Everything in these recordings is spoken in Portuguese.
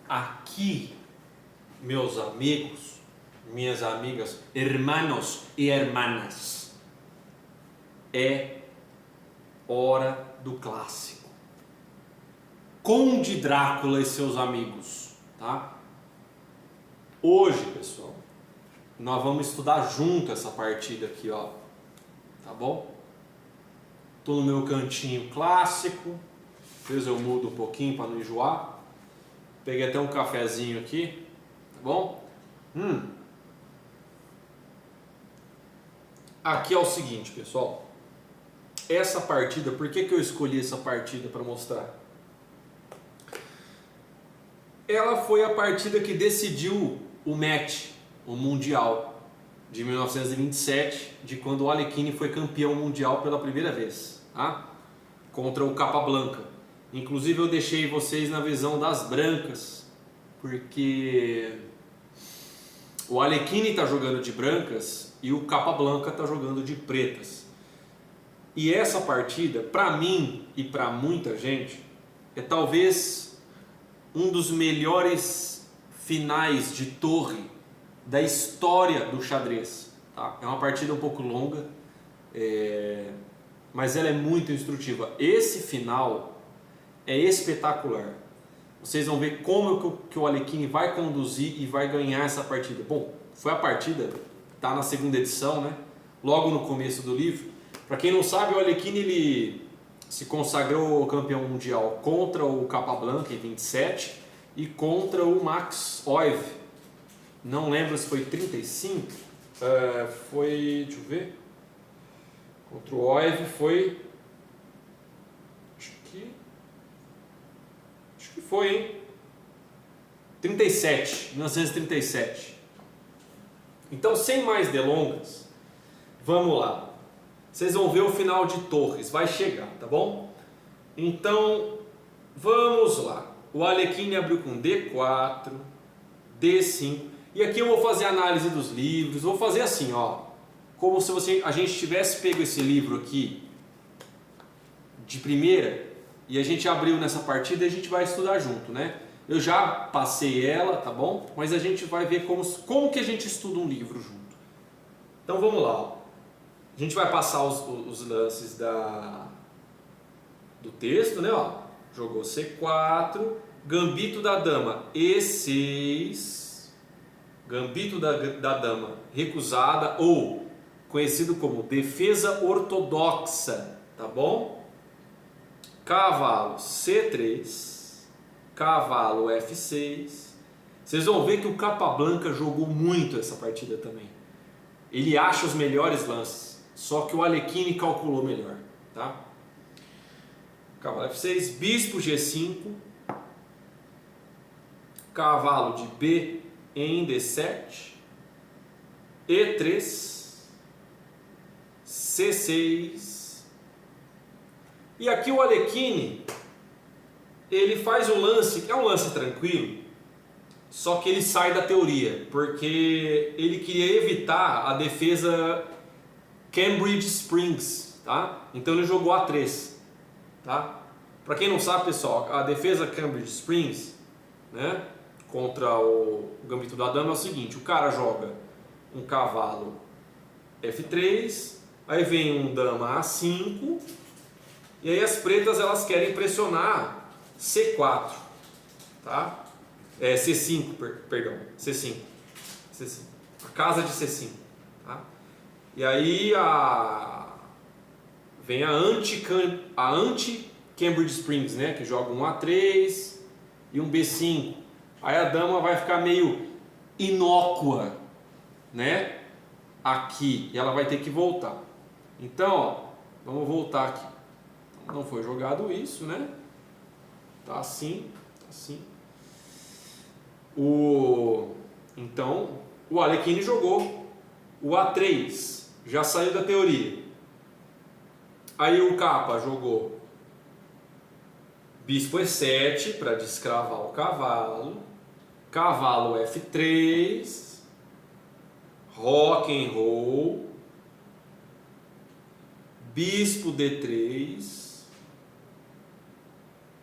Aqui, meus amigos, minhas amigas, hermanos e hermanas, é hora do clássico. Conde Drácula e seus amigos, tá? Hoje, pessoal, nós vamos estudar junto essa partida aqui, ó. Tá bom? Tô no meu cantinho clássico. Às vezes eu mudo um pouquinho para não enjoar. Peguei até um cafezinho aqui, tá bom? Aqui é o seguinte, pessoal. Essa partida, por que eu escolhi essa partida para mostrar? Ela foi a partida que decidiu o match, o Mundial de 1927, de quando o Alekhine foi campeão mundial pela primeira vez, tá? Contra o Capablanca. Inclusive eu deixei vocês na visão das brancas, porque o Alekhine está jogando de brancas e o Capablanca está jogando de pretas. E essa partida, para mim e para muita gente, é talvez um dos melhores finais de torre da história do xadrez. Tá? É uma partida um pouco longa, mas ela é muito instrutiva. Esse final é espetacular. Vocês vão ver como que o Alekhine vai conduzir e vai ganhar essa partida. Bom, foi a partida, tá na segunda edição, né? Logo no começo do livro. Para quem não sabe, o Alekhine ele se consagrou campeão mundial contra o Capablanca em 27 e contra o Max Euwe. Não lembro se foi 35. Foi, deixa eu ver. Contra o Euwe foi, acho que foi, hein? 37, 1937. Então, sem mais delongas, vamos lá. Vocês vão ver o final de torres, vai chegar, tá bom? Então, vamos lá. O Alekhine abriu com D4, D5. E aqui eu vou fazer análise dos livros, vou fazer assim, ó. Como se a gente tivesse pego esse livro aqui de primeira e a gente abriu nessa partida e a gente vai estudar junto, né? Eu já passei ela, tá bom? Mas a gente vai ver como que a gente estuda um livro junto. Então vamos lá, ó. A gente vai passar os lances do texto, né? Ó, jogou C4, gambito da dama E6, gambito da dama recusada ou conhecido como defesa ortodoxa, tá bom? Cavalo C3, cavalo F6. Vocês vão ver que o Capablanca jogou muito essa partida também. Ele acha os melhores lances. Só que o Alekhine calculou melhor, tá? Cavalo F6, bispo G5, cavalo de B em D7, E3, C6. E aqui o Alekhine, ele faz um lance, é um lance tranquilo, só que ele sai da teoria, porque ele queria evitar a defesa Cambridge Springs, tá? Então ele jogou A3, tá? Para quem não sabe, pessoal, a defesa Cambridge Springs, né, contra o gambito da dama é o seguinte: o cara joga um cavalo F3, aí vem um dama A5, e aí as pretas elas querem pressionar C4, tá? C5, perdão, C5, a casa de C5, tá? E aí vem a anti-Cambridge Springs, né? Que joga um A3 e um B5. Aí a dama vai ficar meio inócua, né? Aqui, e ela vai ter que voltar. Então, ó, vamos voltar aqui. Não foi jogado isso, né? Tá assim, tá assim. Então, o Alekhine jogou o A3. Já saiu da teoria. Aí o Capa jogou bispo E7 para descravar o cavalo, cavalo F3, rock and roll, bispo D3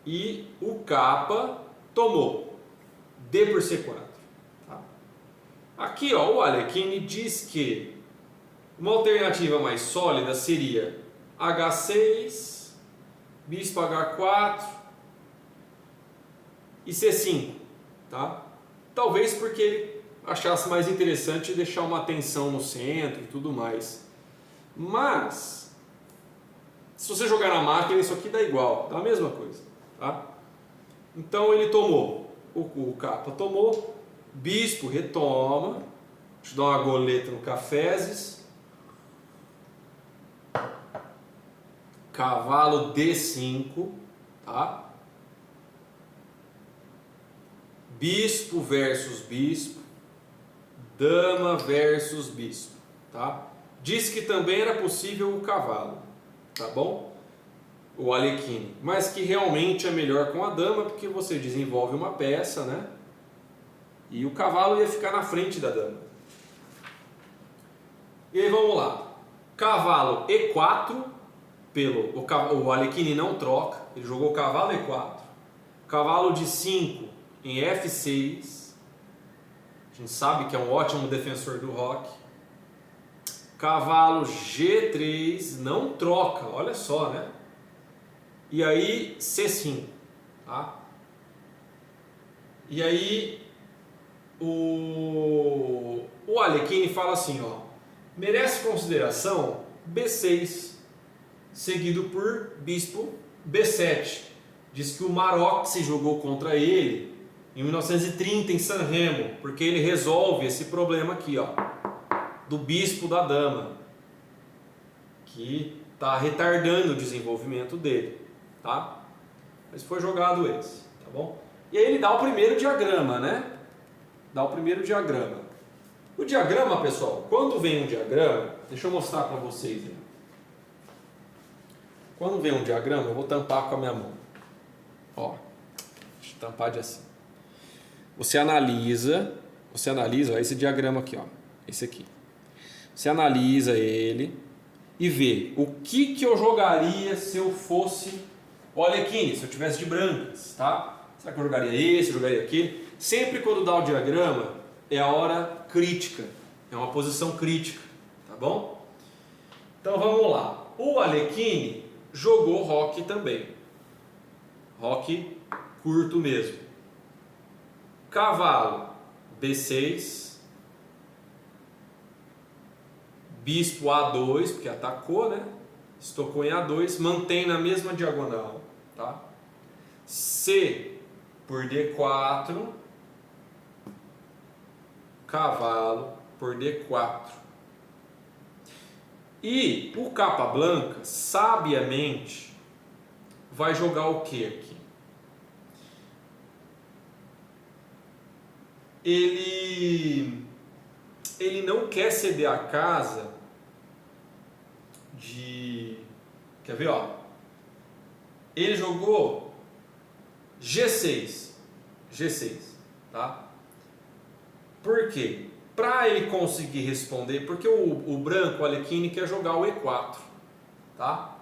e o Capa tomou. D por C4. Tá? Aqui ó, o Alekhine diz que uma alternativa mais sólida seria H6, bispo H4 e C5. Tá? Talvez porque ele achasse mais interessante deixar uma tensão no centro e tudo mais. Mas, se você jogar na máquina, isso aqui dá igual, dá a mesma coisa. Tá? Então ele tomou, o capa tomou, bispo retoma, deixa eu dar uma goleta no cafezes, cavalo D5, tá? Bispo versus bispo, dama versus bispo, tá? Diz que também era possível o cavalo, tá bom? O Alekhine, mas que realmente é melhor com a dama porque você desenvolve uma peça, né? E o cavalo ia ficar na frente da dama. E aí vamos lá, cavalo E4, o Alekhine não troca, ele jogou cavalo E4, cavalo de 5 em F6, a gente sabe que é um ótimo defensor do roque, cavalo G3, não troca, olha só, né? E aí C5, tá? E aí o Alekhine fala assim, ó, merece consideração B6, seguido por bispo B7. Diz que o Maroc se jogou contra ele em 1930 em San Remo, porque ele resolve esse problema aqui, ó, do bispo da dama, que está retardando o desenvolvimento dele, tá? Mas foi jogado esse, tá bom? E aí ele dá o primeiro diagrama, né? Dá o primeiro diagrama. O diagrama, pessoal, quando vem um diagrama, deixa eu mostrar para vocês aí. Quando vem um diagrama, eu vou tampar com a minha mão. Ó, deixa eu tampar de assim. Você analisa, ó, esse diagrama aqui, ó, esse aqui. Você analisa ele e vê o que eu jogaria se eu fosse o Alekhine, se eu tivesse de brancas, tá? Será que eu jogaria esse, eu jogaria aquele? Sempre quando dá o diagrama, é a hora crítica, é uma posição crítica, tá bom? Então vamos lá. O Alekhine jogou roque também. Roque curto mesmo. Cavalo B6, bispo A2, porque atacou, né? Estocou em A2, mantém na mesma diagonal, tá? C por D4, cavalo por D4. E o capa branca, sabiamente, vai jogar o que aqui? Ele não quer ceder a casa de... Quer ver, ó? Ele jogou G6, tá? Por quê? Para ele conseguir responder, porque o branco, o Alekhine, quer jogar o E4, tá?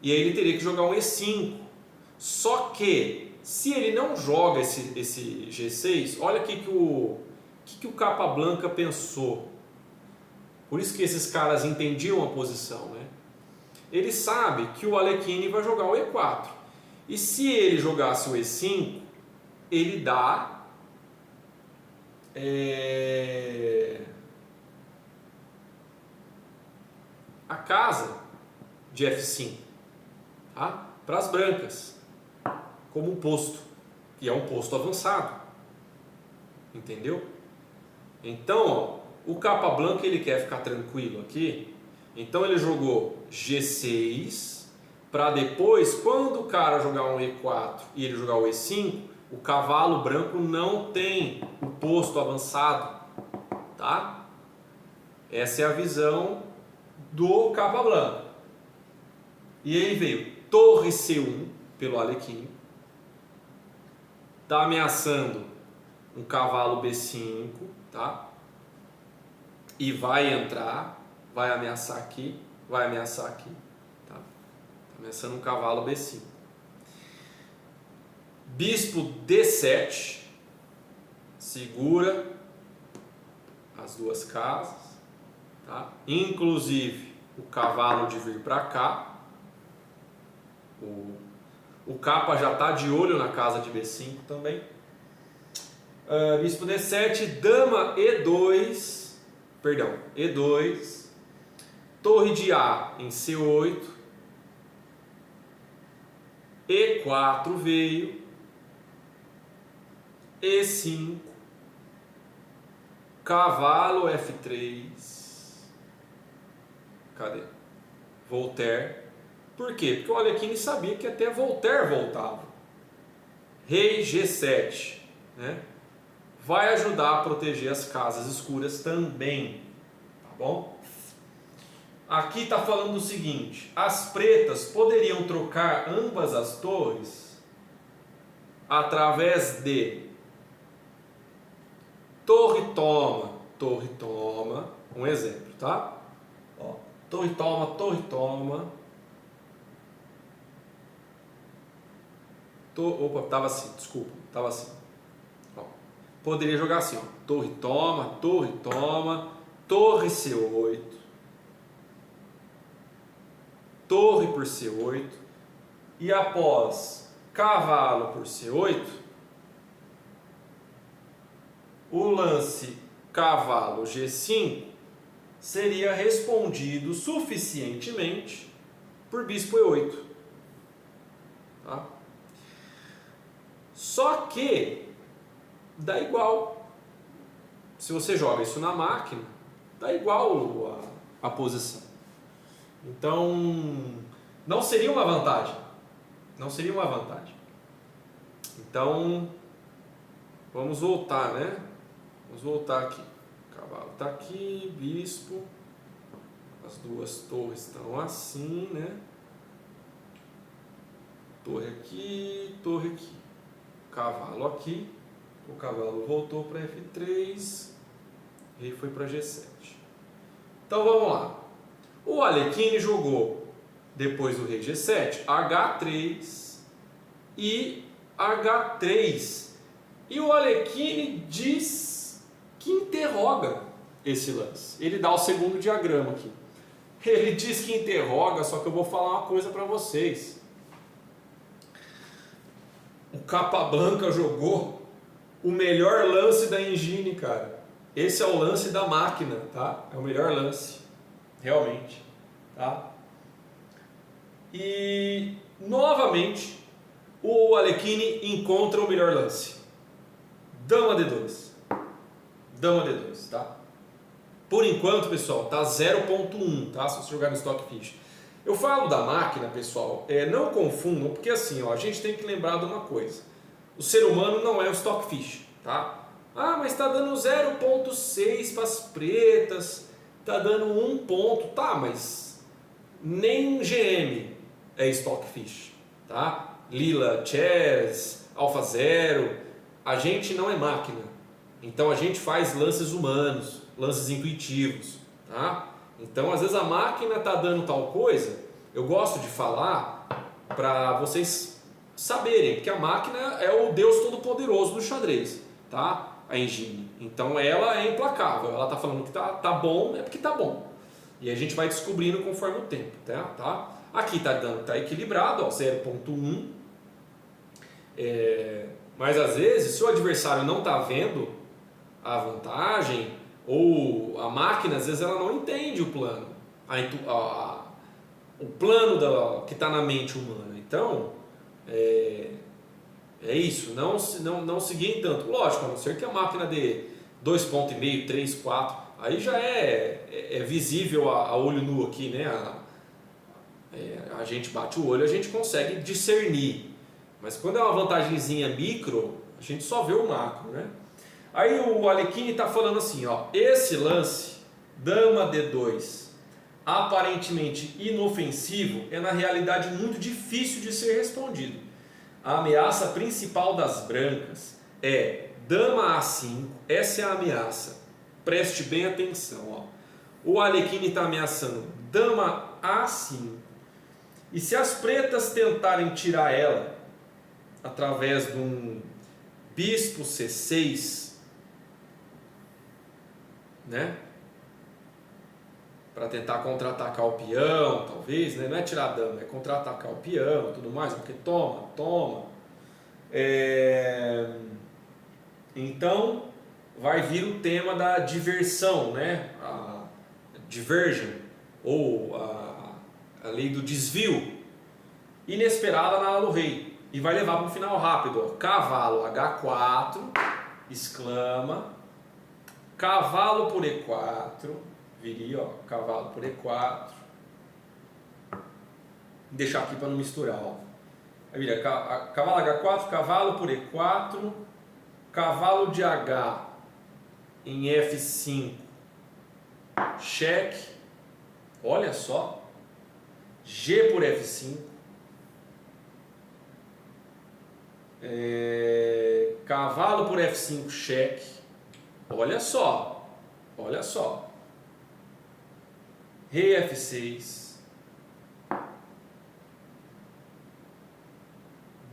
E aí ele teria que jogar um E5. Só que, se ele não joga esse G6, olha aqui que o capa branca pensou. Por isso que esses caras entendiam a posição, né? Ele sabe que o Alekhine vai jogar o E4. E se ele jogasse o E5, ele dá a casa de F5, tá? Para as brancas, como um posto, e é um posto avançado, entendeu? Então, ó, o capa branca ele quer ficar tranquilo aqui, então ele jogou G6 para depois, quando o cara jogar um E4 e ele jogar o E5, o cavalo branco não tem o posto avançado, tá? Essa é a visão do capa branca. E aí veio torre C1 pelo Alekhine, tá ameaçando um cavalo B5, tá? E vai entrar, vai ameaçar aqui, tá? Tá ameaçando um cavalo B5. Bispo D7, segura as duas casas, tá? Inclusive o cavalo de vir para cá. O capa já está de olho na casa de B5 também. Bispo D7, dama E2, perdão, E2, torre de A em C8, E4 veio, E5, cavalo F3, cadê? Voltaire. Por quê? Porque o Alekhine sabia que até Voltaire voltava. Rei G7, né? Vai ajudar a proteger as casas escuras também, tá bom? Aqui está falando o seguinte: as pretas poderiam trocar ambas as torres através de torre toma, um exemplo, tá? Ó, torre toma. Opa, estava assim, desculpa, estava assim. Ó, poderia jogar assim, ó, torre toma, torre C8, torre por C8, e após cavalo por C8, o lance cavalo G5 seria respondido suficientemente por bispo E8, tá? Só que dá igual. Se você joga isso na máquina, dá igual a posição. Então, não seria uma vantagem. Não seria uma vantagem. Então, vamos voltar, né? Vamos voltar aqui. O cavalo está aqui, bispo. As duas torres estão assim, né? Torre aqui, torre aqui. Cavalo aqui, o cavalo voltou para F3, rei foi para G7. Então vamos lá. O Alekhine jogou, depois do rei G7, H3 e H3. E o Alekhine diz que interroga esse lance. Ele dá o segundo diagrama aqui. Ele diz que interroga, só que eu vou falar uma coisa para vocês. O Capablanca jogou o melhor lance da engine, cara. Esse é o lance da máquina, tá? É o melhor lance, realmente, tá? E novamente o Alekhine encontra o melhor lance. Dama D2. Dama D2, tá? Por enquanto, pessoal, tá 0.1, tá? Se você jogar no Stockfish. Eu falo da máquina, pessoal, não confundam, porque assim, ó, a gente tem que lembrar de uma coisa. O ser humano não é o Stockfish, tá? Ah, mas está dando 0.6 para as pretas, está dando 1 ponto, tá, mas nem GM é Stockfish, tá? Lila, Chess, Alpha Zero, a gente não é máquina, então a gente faz lances humanos, lances intuitivos, tá? Então, às vezes a máquina está dando tal coisa, eu gosto de falar para vocês saberem, porque a máquina é o Deus Todo-Poderoso do xadrez, tá? A engine. Então, ela é implacável, ela está falando que tá bom, é porque tá bom. E a gente vai descobrindo conforme o tempo, tá? Aqui tá equilibrado, ó, 0.1. Mas às vezes, se o adversário não está vendo a vantagem, ou a máquina, às vezes ela não entende o plano, o plano que está na mente humana. Então, é isso, não seguir tanto. Lógico, a não ser que a máquina dê 2,5, 3, 4, aí já é visível a olho nu aqui, né? A gente bate o olho, a gente consegue discernir. Mas quando é uma vantagenzinha micro, a gente só vê o macro, né? Aí o Alekhine está falando assim, ó, esse lance, dama D2, aparentemente inofensivo, é na realidade muito difícil de ser respondido. A ameaça principal das brancas é dama A5, essa é a ameaça, preste bem atenção, ó. O Alekhine está ameaçando dama A5, e se as pretas tentarem tirar ela através de um bispo C6, né? Para tentar contra-atacar o peão, talvez, né? Não é tirar a dama, é contra-atacar o peão, tudo mais, porque toma. Então vai vir o tema da diversão, né? A diversion, ou a lei do desvio, inesperada na ala do rei, e vai levar para um final rápido. Ó. Cavalo H4, exclama, cavalo por E4, viria, ó, cavalo por E4, vou deixar aqui para não misturar, ó. Aí vira cavalo H4, cavalo por E4, cavalo de H em F5, cheque, olha só, G por F5, cavalo por F5, cheque, olha só, rei F6,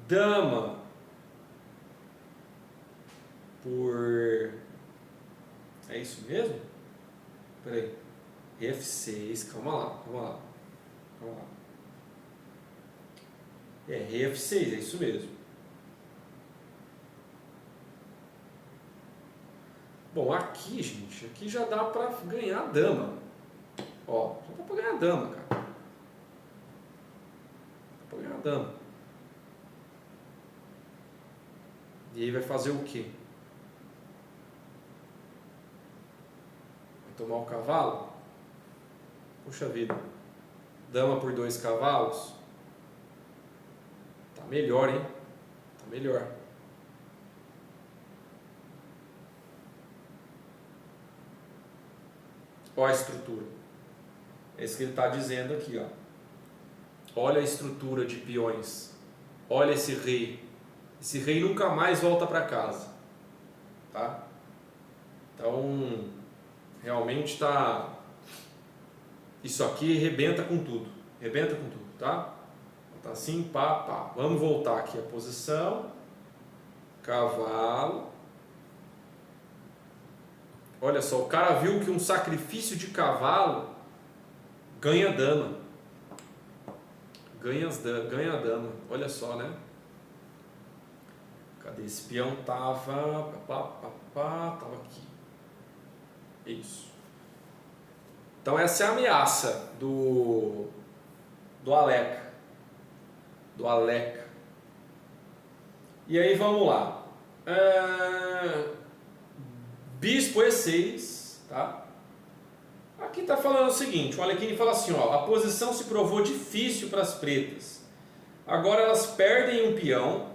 dama por... é isso mesmo? Peraí, rei F6, calma lá. Rei F6, é isso mesmo. Bom, aqui, gente, aqui já dá pra ganhar a dama. Ó, já dá pra ganhar a dama, cara. Dá pra ganhar a dama. E aí vai fazer o quê? Vai tomar o cavalo? Puxa vida. Dama por 2 cavalos? Tá melhor, hein? Tá melhor. Olha a estrutura. É isso que ele está dizendo aqui, ó. Olha a estrutura de peões. Olha esse rei. Esse rei nunca mais volta para casa, tá? Então, realmente tá. Isso aqui rebenta com tudo, tá? Tá assim, pá. Vamos voltar aqui a posição. Cavalo. Olha só, o cara viu que um sacrifício de cavalo ganha dama. Ganha a dama. Olha só, né? Cadê esse peão? Tava aqui. Isso. Então essa é a ameaça do Aleca. E aí vamos lá. Bispo E6, tá? Aqui está falando o seguinte, o Alekhine fala assim, ó, a posição se provou difícil para as pretas. Agora elas perdem um peão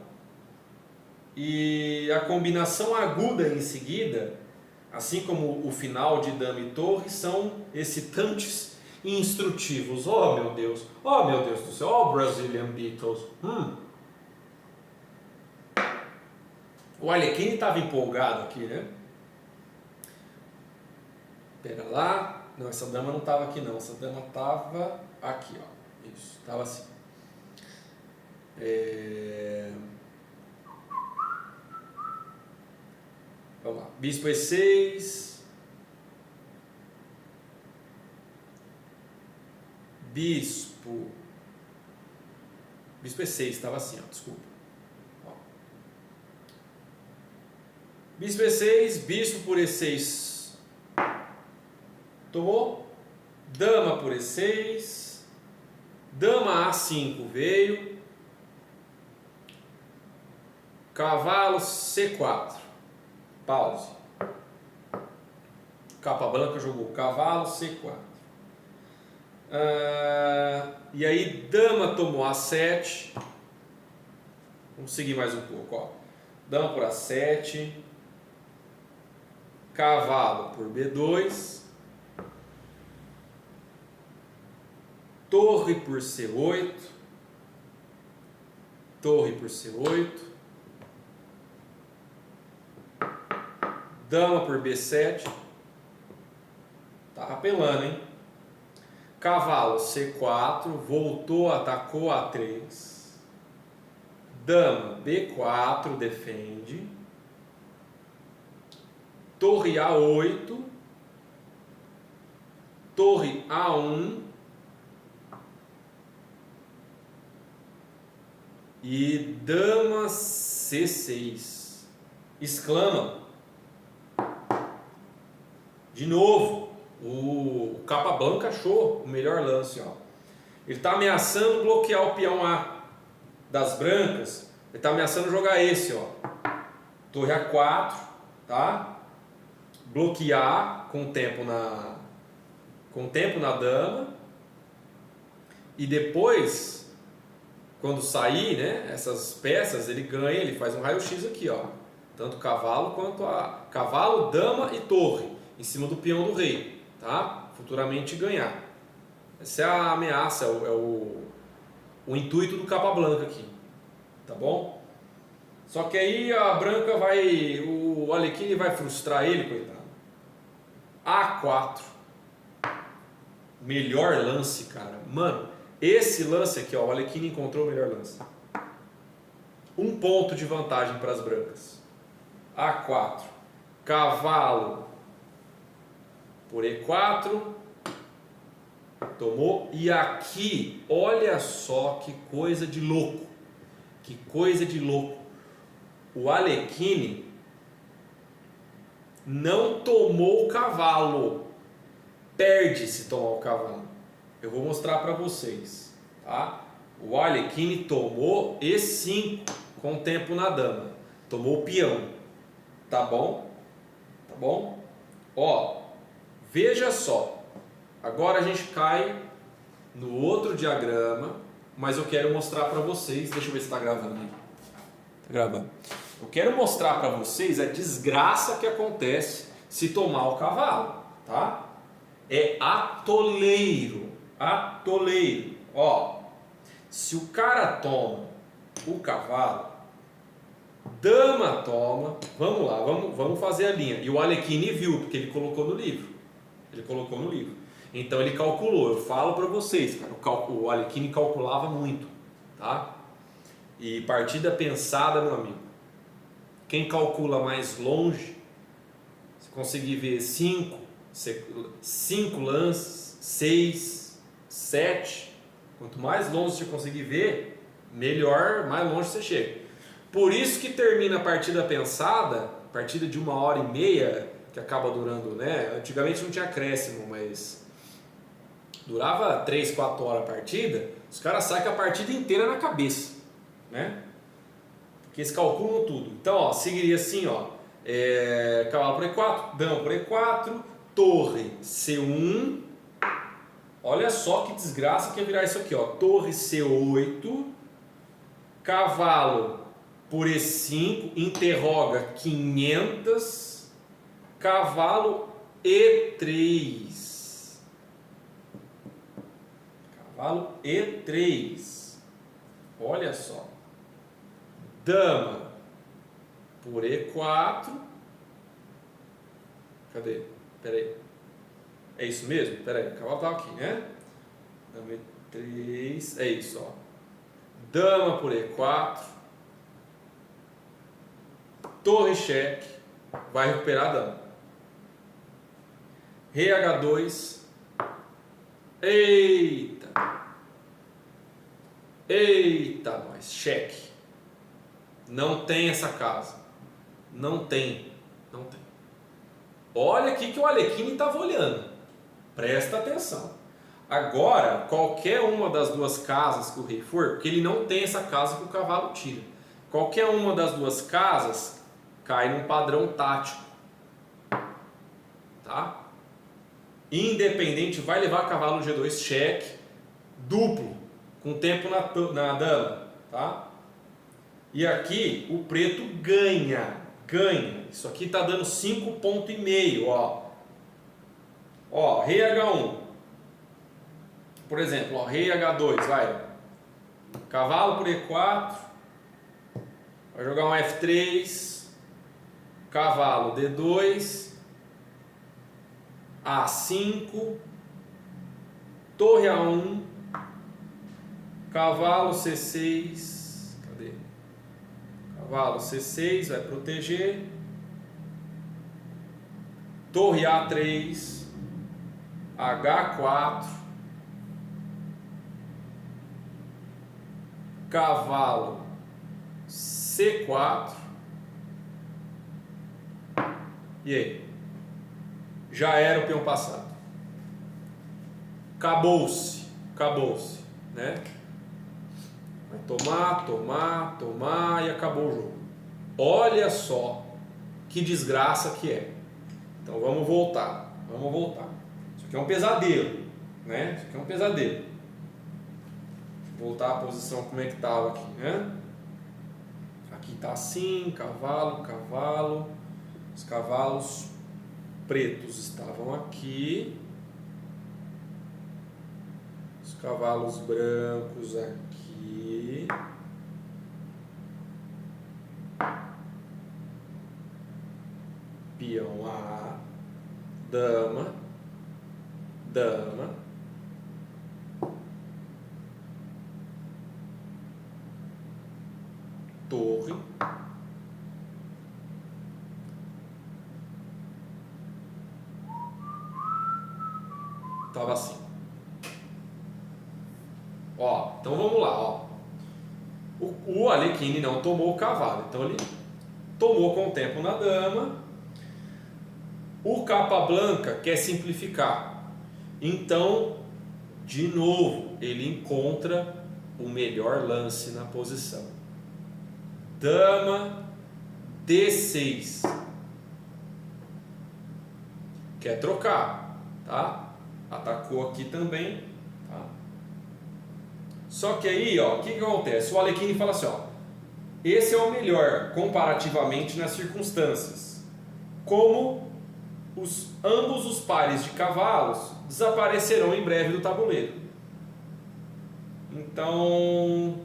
e a combinação aguda em seguida, assim como o final de dama e torre, são excitantes e instrutivos. Oh meu Deus do céu, oh Brazilian Beatles. O Alekhine estava empolgado aqui, né? Pera lá. Não, essa dama não estava aqui não. Essa dama estava aqui, ó. Isso, estava assim. Vamos lá. Bispo E6. Bispo E6 estava assim, ó. Desculpa. Ó. Bispo E6, bispo por E6. Tomou, dama por E6, dama A5 veio, cavalo C4, pause, capa branca jogou cavalo C4, e aí dama tomou A7, vamos seguir mais um pouco, ó. Dama por A7, cavalo por B2, torre por C8, dama por B7, tá apelando, hein? Cavalo C4, voltou, atacou A3, dama B4, defende, torre A8, torre A1 e dama C6. Exclama. De novo, o Capablanca achou o melhor lance, ó. Ele está ameaçando bloquear o peão A das brancas. Ele está ameaçando jogar esse, ó. Torre A4, tá? Bloquear com o tempo na dama. E depois, quando sair, né, essas peças, ele ganha, ele faz um raio-x aqui, ó. Tanto cavalo quanto a cavalo, dama e torre em cima do peão do rei, tá? Futuramente ganhar. Essa é a ameaça, o intuito do Capablanca aqui, tá bom? Só que aí a branca o Alekhine vai frustrar ele, coitado. A4. Melhor lance, cara. Mano, esse lance aqui, ó, o Alekhine encontrou o melhor lance. 1 ponto de vantagem para as brancas. A4. Cavalo por E4. Tomou. E aqui, olha só que coisa de louco. Que coisa de louco. O Alekhine não tomou o cavalo. Perde se tomar o cavalo. Eu vou mostrar para vocês, tá? O Alekhine tomou E5 com o tempo na dama. Tomou o peão. Tá bom? Tá bom? Ó, veja só. Agora a gente cai no outro diagrama, mas eu quero mostrar para vocês. Deixa eu ver se está gravando aí. Tá gravando. Eu quero mostrar para vocês a desgraça que acontece se tomar o cavalo, tá? É atoleiro, atoleiro. Ó, se o cara toma o cavalo, dama toma, vamos lá, vamos fazer a linha. E o Alekhine viu, porque ele colocou no livro. Ele colocou no livro. Então ele calculou, eu falo para vocês, cara, o Alekhine calculava muito, tá? E partida pensada, meu amigo. Quem calcula mais longe, se conseguir ver 5 lances, 6, 7, quanto mais longe você conseguir ver, melhor, mais longe você chega. Por isso que termina a partida pensada, partida de 1h30, que acaba durando, né? Antigamente não tinha acréscimo, mas durava 3, 4 horas a partida, os caras saem com a partida inteira na cabeça, né? Porque eles calculam tudo. Então, ó, seguiria assim, ó, cavalo por E4, dama por E4, torre C1, olha só que desgraça que ia virar isso aqui, ó, torre C8, cavalo por E5, interroga 500, cavalo E3, cavalo E3, olha só, dama por E4, cadê? Peraí, é isso mesmo? Peraí, o cavalo tá aqui, né? Dama E3, é isso, ó, dama por E4, torre cheque, vai recuperar a dama, rei H2, eita, nós, cheque. Não tem essa casa. Não tem. Olha aqui que o Alekhine estava olhando. Presta atenção. Agora, qualquer uma das duas casas que o rei for, porque ele não tem essa casa que o cavalo tira. Qualquer uma das duas casas cai num padrão tático. Tá? Independente, vai levar cavalo G2 cheque, duplo, com tempo na dama. Tá? E aqui o preto ganha. Isso aqui está dando 5,5 pontos, ó. Ó, rei H1. Por exemplo, ó, rei H2, vai. Cavalo por E4. Vai jogar um F3. Cavalo D2. A5. Torre A1. Cavalo C6. Cavalo C6 vai proteger. Torre A3. H4, cavalo C4. E aí? Já era o peão passado. Acabou-se, né? Vai tomar e acabou o jogo. Olha só que desgraça que é. Então vamos voltar. Isso aqui é um pesadelo, né? Isso aqui é um pesadelo. Voltar à posição como é que estava aqui, né? Aqui está assim, cavalo. Os cavalos pretos estavam aqui. Os cavalos brancos aqui. Peão A, dama, torre, tava assim. Ó, então vamos lá, ó. O Alekhine não tomou o cavalo, então ele tomou com o tempo na dama. O Capablanca quer simplificar, então, de novo, ele encontra o melhor lance na posição. Dama D6. Quer trocar, tá? Atacou aqui também, tá? Só que aí, ó, o que acontece? O Alekhine fala assim, ó, esse é o melhor comparativamente nas circunstâncias. Como ambos os pares de cavalos desaparecerão em breve do tabuleiro. Então,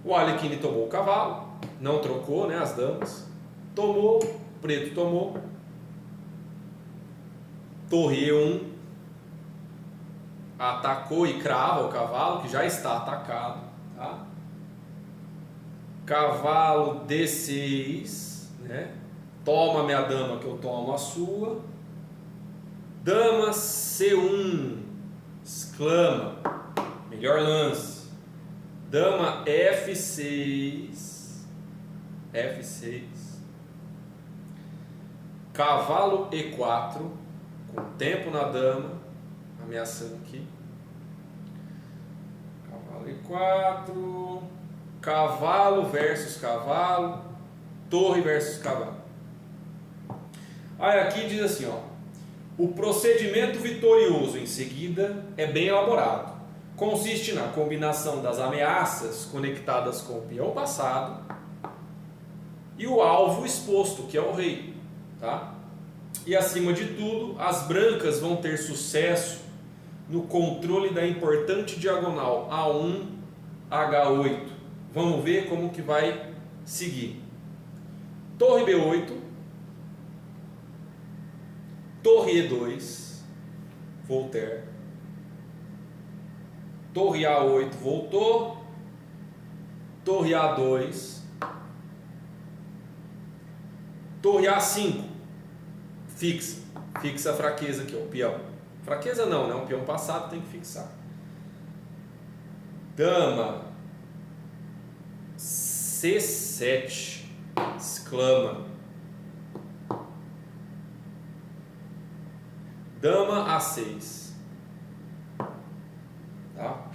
o Alekhine tomou o cavalo, não trocou, né, as damas. Tomou, preto tomou. Torre E1. Atacou e crava o cavalo, que já está atacado, tá? Cavalo D6, né? Toma minha dama que eu tomo a sua. Dama C1, exclama, melhor lance. Dama F6, cavalo E4, com tempo na dama, ameaçando aqui. Cavalo E4, cavalo versus cavalo, torre versus cavalo. Aí aqui diz assim, ó, o procedimento vitorioso em seguida é bem elaborado. Consiste na combinação das ameaças conectadas com o peão passado e o alvo exposto, que é o rei, tá? E acima de tudo, as brancas vão ter sucesso no controle da importante diagonal A1, H8. Vamos ver como que vai seguir. Torre B8, torre E2, Voltaire. Torre A8 voltou. Torre A2. Torre A5. Fixa a fraqueza aqui, ó, o peão. Fraqueza não, né? Um peão passado tem que fixar. Dama C7. Exclama. Dama A6. Tá?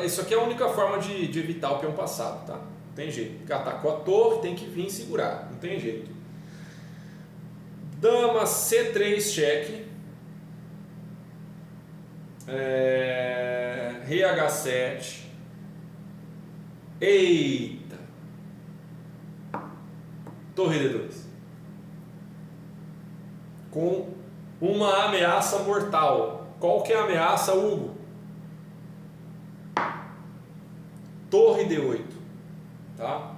Isso aqui é a única forma de evitar o peão passado, tá? Não tem jeito. Porque atacou a torre, tem que vir segurar. Não tem jeito. Dama C3 cheque. Rei H7. Eita! Torre D2. Com uma ameaça mortal. Qual que é a ameaça, Hugo? Torre D8. Tá?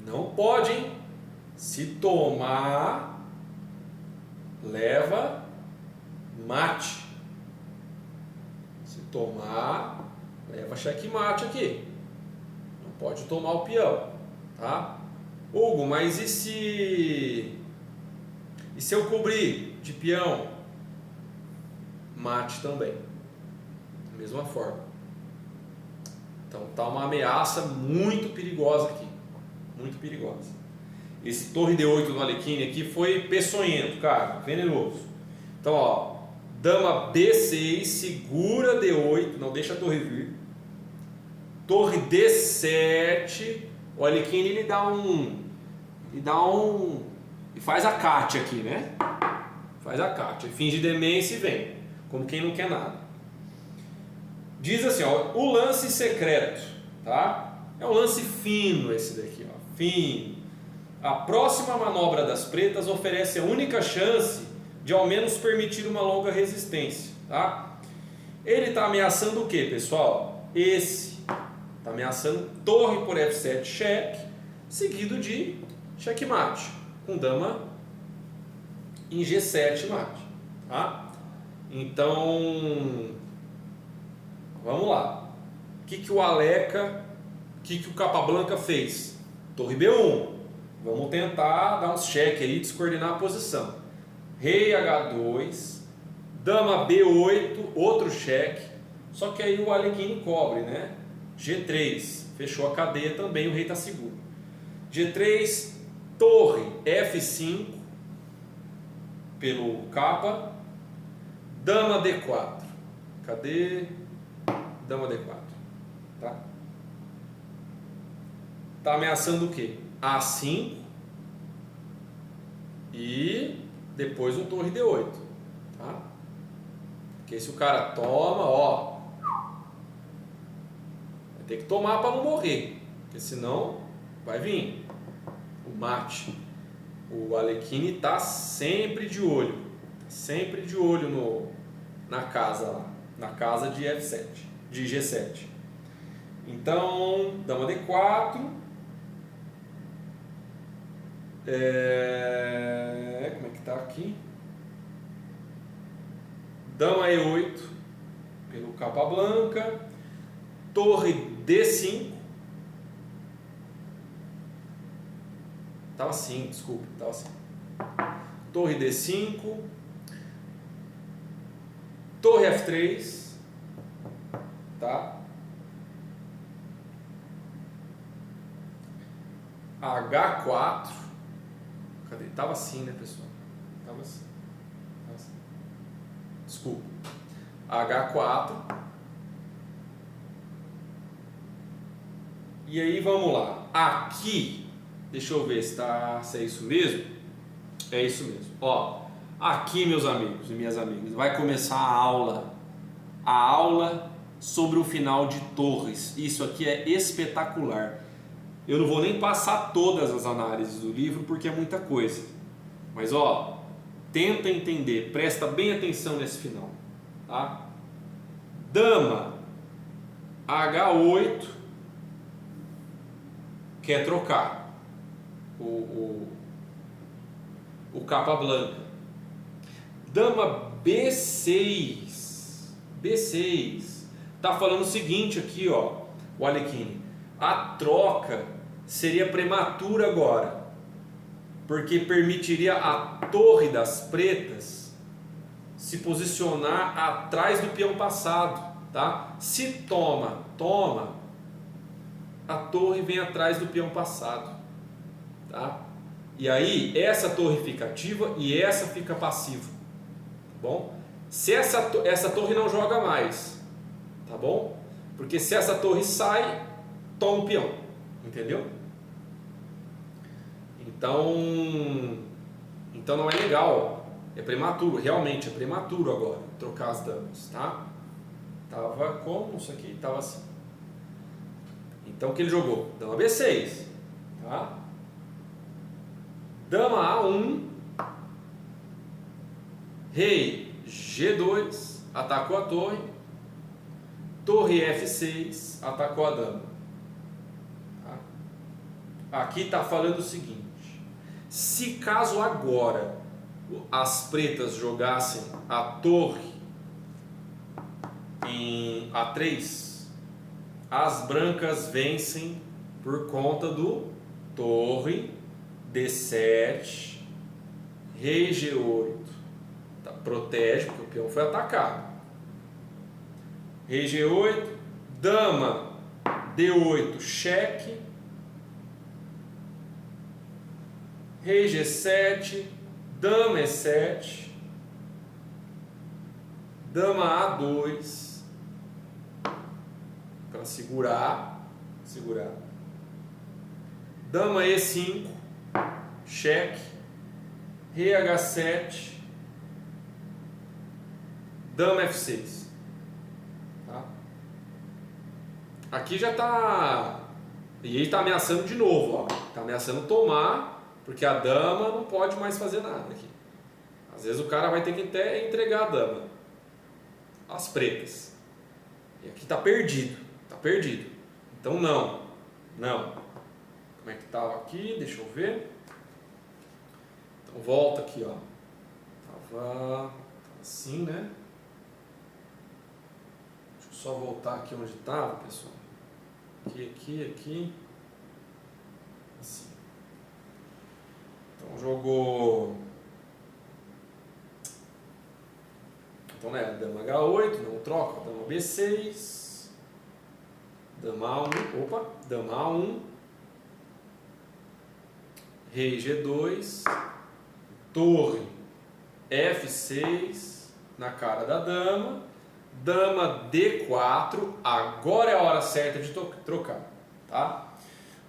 Não pode, hein? Se tomar, leva mate. Se tomar, leva checkmate aqui. Não pode tomar o peão, tá? Hugo, mas e se eu cobrir de peão? Mate também, da mesma forma. Então tá uma ameaça muito perigosa aqui, muito perigosa. Esse torre D8 no Alekhine aqui foi peçonhento, cara, venenoso. Então ó, dama B6, segura D8, não deixa a torre vir. Torre D7, o Alekhine ele faz a Kátia aqui, né? Faz a Kátia, finge demência e vem, como quem não quer nada. Diz assim, ó, o lance secreto, tá? É um lance fino esse daqui, ó, fino. A próxima manobra das pretas oferece a única chance de ao menos permitir uma longa resistência, tá? Ele está ameaçando o que, pessoal? Esse está ameaçando torre por F7 cheque, seguido de checkmate, com dama em G7 mate, tá? Então, vamos lá. O que o Aleca, o que o Capablanca fez? Torre B1. Vamos tentar dar uns cheque aí, descoordenar a posição. Rei H2, dama B8, outro cheque. Só que aí o Alekhine cobre, né? G3, fechou a cadeia também, o rei está seguro. G3, torre F5, pelo capa. Dama D4. Cadê? Dama D4. Tá? Tá ameaçando o quê? A5 e depois o torre D8, tá? Porque se o cara toma, ó, vai ter que tomar para não morrer, porque senão vai vir o mate. O Alekhine tá sempre de olho na casa lá, na casa de F7, de G7. Então, dama D4. Como é que tá aqui? Dama E8 pelo Capablanca. Torre D5. Tava assim, desculpa, tava assim. Torre D5. Torre F3. Tá? H4. Cadê? Tava assim, né, pessoal? Tava assim. Desculpa. H4. E aí vamos lá. Aqui, deixa eu ver se é isso mesmo. É isso mesmo. Ó, aqui, meus amigos e minhas amigas, vai começar a aula. A aula sobre o final de torres. Isso aqui é espetacular. Eu não vou nem passar todas as análises do livro porque é muita coisa. Mas ó, tenta entender, presta bem atenção nesse final, tá? Dama H8 quer trocar o Capablanca. Dama B6. B6. Tá falando o seguinte aqui, ó, o Alekhine. A troca seria prematura agora, porque permitiria a torre das pretas se posicionar atrás do peão passado, tá? Se toma, a torre vem atrás do peão passado, tá? E aí essa torre fica ativa e essa fica passiva, tá bom? Se essa torre não joga mais, tá bom? Porque se essa torre sai, toma o peão, entendeu? Então não é legal, é prematuro, realmente é prematuro agora trocar as damas, tá? Tava como isso aqui? Tava assim. Então o que ele jogou? Dama B6, tá? Dama A1, rei G2, atacou a torre, torre F6, atacou a dama. Tá? Aqui está falando o seguinte: se caso agora as pretas jogassem a torre em A3, as brancas vencem por conta do torre D7, rei G8, tá, protege porque o peão foi atacado. Rei G8, dama D8, cheque, rei G7, dama E7, dama A2, para segurar, dama E5, cheque, rei H7, dama F6. Tá? Aqui já está, e ele está ameaçando de novo, está ameaçando tomar, porque a dama não pode mais fazer nada aqui. Às vezes o cara vai ter que até entregar a dama, as pretas. E aqui está perdido, Então não. Como é que estava aqui? Deixa eu ver. Então volta aqui, ó. Tava assim, né? Deixa eu só voltar aqui onde estava, pessoal. Aqui. Assim. Então jogou. Então, né, dama H8, não troca, dama B6, dama A1, dama A1, rei G2, torre F6 na cara da dama, dama D4, agora é a hora certa de trocar, tá?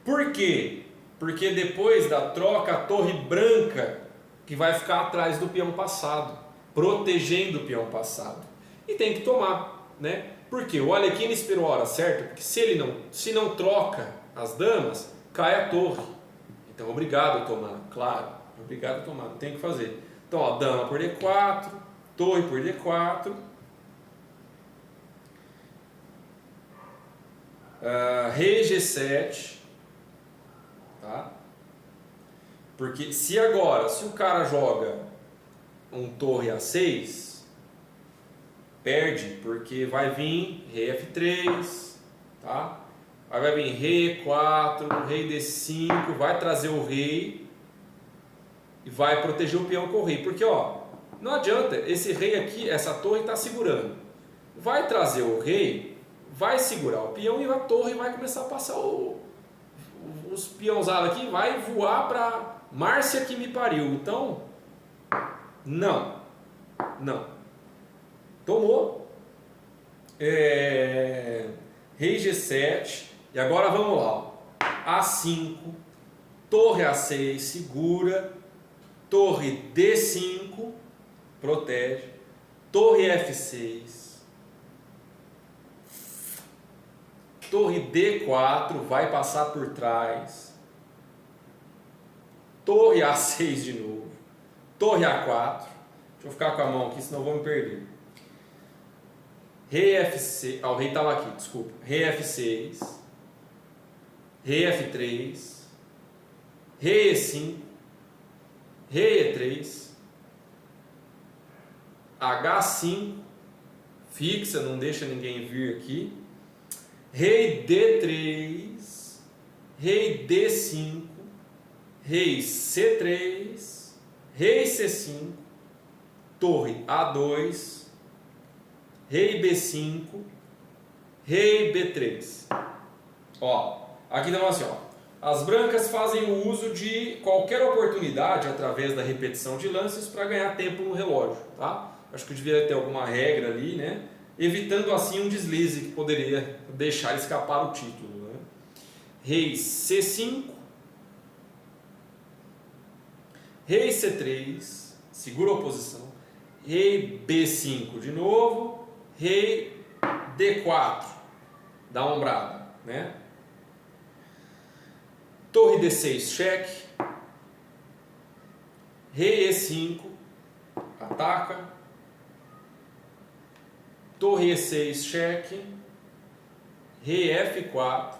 Por quê? Porque depois da troca, a torre branca que vai ficar atrás do peão passado, protegendo o peão passado. E tem que tomar, né? Porque o Alekhine esperou a hora certa, porque se não troca as damas, cai a torre. Então, obrigado a tomar, claro. Obrigado a tomar, não tem o que fazer. Então, ó, dama por D4, torre por D4. Rei G7. Tá? Porque se o cara joga um torre A6, perde, porque vai vir rei F3, tá? Aí vai vir rei E4, rei D5, vai trazer o rei e vai proteger o peão com o rei, porque ó, não adianta, esse rei aqui, essa torre está segurando, vai trazer o rei, vai segurar o peão e a torre vai começar a passar os peãozados aqui, vai voar para Márcia que me pariu. Então não. Tomou. Rei G7. E agora vamos lá. Ó. A5. Torre A6. Segura. Torre D5. Protege. Torre F6. Torre D4. Vai passar por trás. Torre A6 de novo. Torre A4. Deixa eu ficar com a mão aqui, senão eu vou me perder. Rei F6. O rei estava aqui, desculpa. Rei F6. Rei F3. Rei E5. Rei E3. H5. Fixa, não deixa ninguém vir aqui. Rei D3. Rei D5. Rei C3. Rei C5. Torre A2, rei B5, rei B3. Ó, aqui não é assim, ó. As brancas fazem o uso de qualquer oportunidade através da repetição de lances para ganhar tempo no relógio, tá? Acho que devia ter alguma regra ali, né? Evitando assim um deslize que poderia deixar escapar o título, né? Rei C5, rei C3, segura a oposição. Rei B5 de novo, rei D4, dá uma ombrada, né? Torre D6, cheque. Rei E5, ataca. Torre E6, cheque. Rei F4.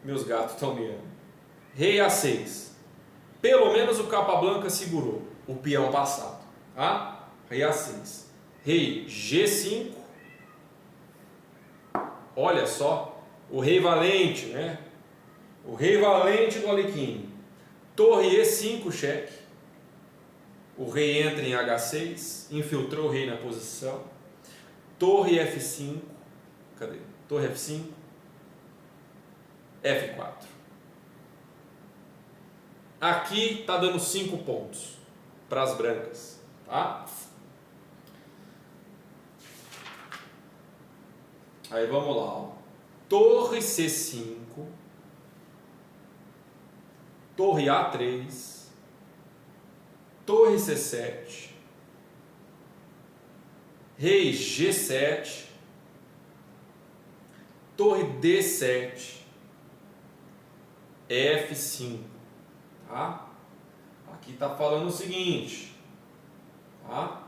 Meus gatos estão meando. Rei A6. Pelo menos o capa branca segurou o peão passado. Tá? Rei A6. Rei G5. Olha só. O rei valente, né? O rei valente do Alekhine. Torre E5, cheque. O rei entra em H6, infiltrou o rei na posição. Torre F5, cadê? Torre F5, F4. Aqui está dando 5 pontos para as brancas, tá? Aí vamos lá, ó. Torre C5, Torre A3, Torre C7, Rei G7, Torre D7, F5, tá? Aqui está falando o seguinte, tá?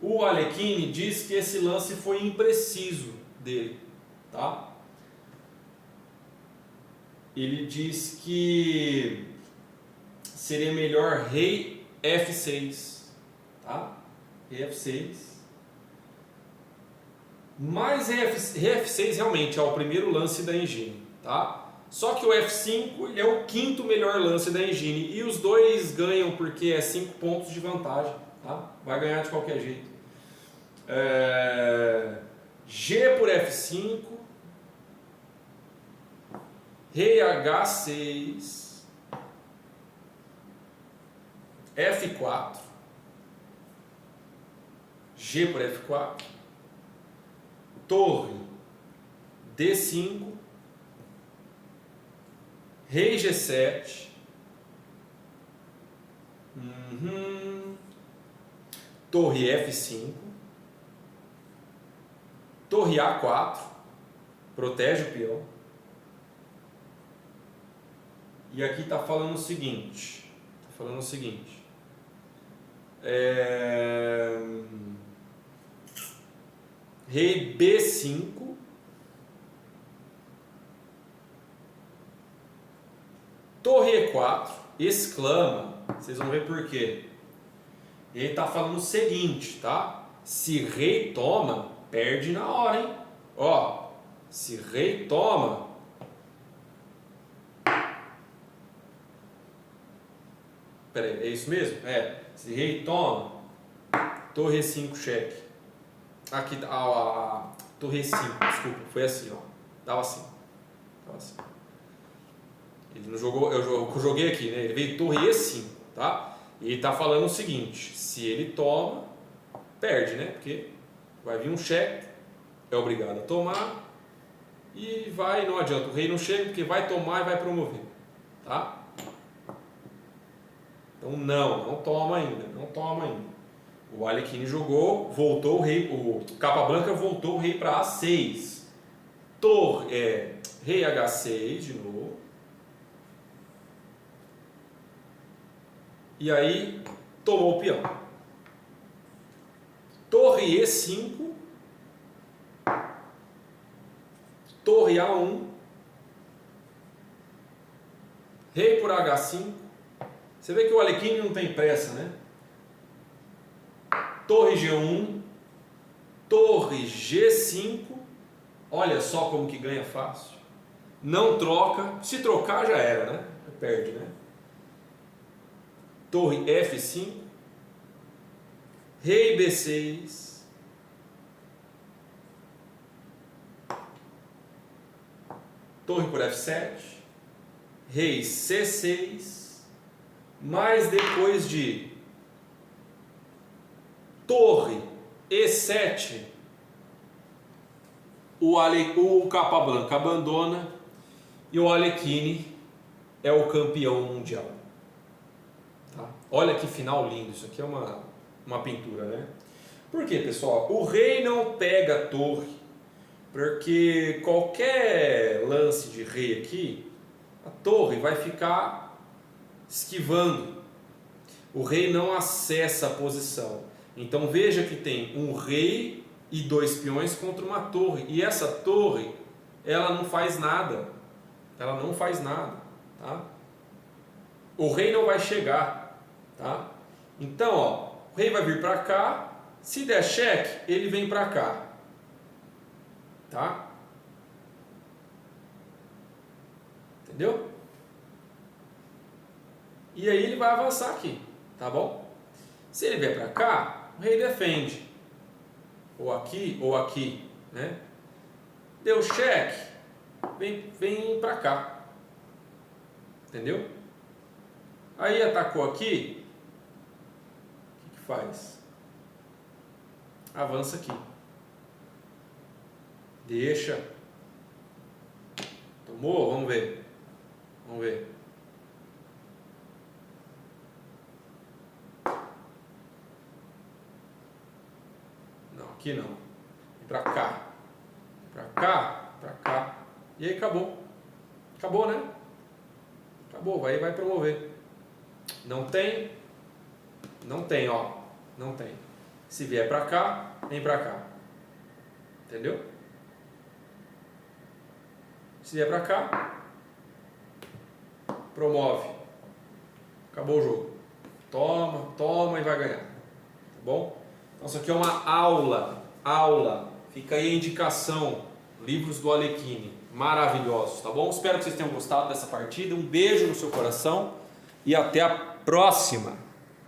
O Alekhine diz que esse lance foi impreciso dele, tá? Ele diz que seria melhor rei F6, tá? Rei F6. Mas rei F6 realmente é o primeiro lance da engine, tá? Só que o F5 é o quinto melhor lance da engine e os dois ganham porque é 5 pontos de vantagem, tá? Vai ganhar de qualquer jeito. G por F5, rei H6, F4, G por F4, torre D5, rei G7, torre F5, torre A4, protege o peão. E aqui está falando o seguinte, rei B5, torre E4, exclama, vocês vão ver por quê. Ele está falando o seguinte, tá? Se rei toma, perde na hora, hein? Ó, se rei toma, peraí, é isso mesmo? Se rei toma, torre E5, cheque. Aqui, a torre E5, desculpa, foi assim, ó. Tava assim. Ele não jogou, eu joguei aqui, né? Ele veio torre E5, tá? E ele tá falando o seguinte, se ele toma, perde, né? Porque vai vir um cheque, é obrigado a tomar e vai, não adianta, o rei não chega porque vai tomar e vai promover, tá? Então não toma ainda. O Alekhine jogou, voltou o rei, o capa branca voltou o rei para A6. Rei H6 de novo. E aí tomou o peão. Torre E5. Torre A1. Rei por H5. Você vê que o Alekhine não tem pressa, né? Torre G1, torre G5, olha só como que ganha fácil. Não troca, se trocar já era, né? Perde, né? Torre F5, rei B6, torre por F7, rei C6, mas depois de torre E7, o capa branca abandona e o Alekhine é o campeão mundial. Tá? Olha que final lindo, isso aqui é uma pintura, né? Por quê, pessoal? O rei não pega a torre, porque qualquer lance de rei aqui, a torre vai ficar esquivando. O rei não acessa a posição. Então veja que tem um rei e 2 peões contra uma torre. E essa torre, ela não faz nada. Tá? O rei não vai chegar. Tá? Então, ó, o rei vai vir para cá. Se der cheque, ele vem para cá. Tá? Entendeu? E aí ele vai avançar aqui, tá bom? Se ele vier para cá, o rei defende. Ou aqui, né? Deu cheque, vem para cá. Entendeu? Aí atacou aqui, o que faz? Avança aqui. Deixa. Tomou? Vamos ver. Vamos ver. Não, aqui não. Pra cá. Pra cá, pra cá. E aí acabou. Acabou, né? Acabou, vai promover. Não tem. Não tem, ó. Não tem. Se vier pra cá, vem pra cá. Entendeu? Se vier pra cá, promove. Acabou o jogo. Toma e vai ganhar. Tá bom? Então isso aqui é uma aula. Fica aí a indicação. Livros do Alekhine. Maravilhosos, tá bom? Espero que vocês tenham gostado dessa partida. Um beijo no seu coração e até a próxima.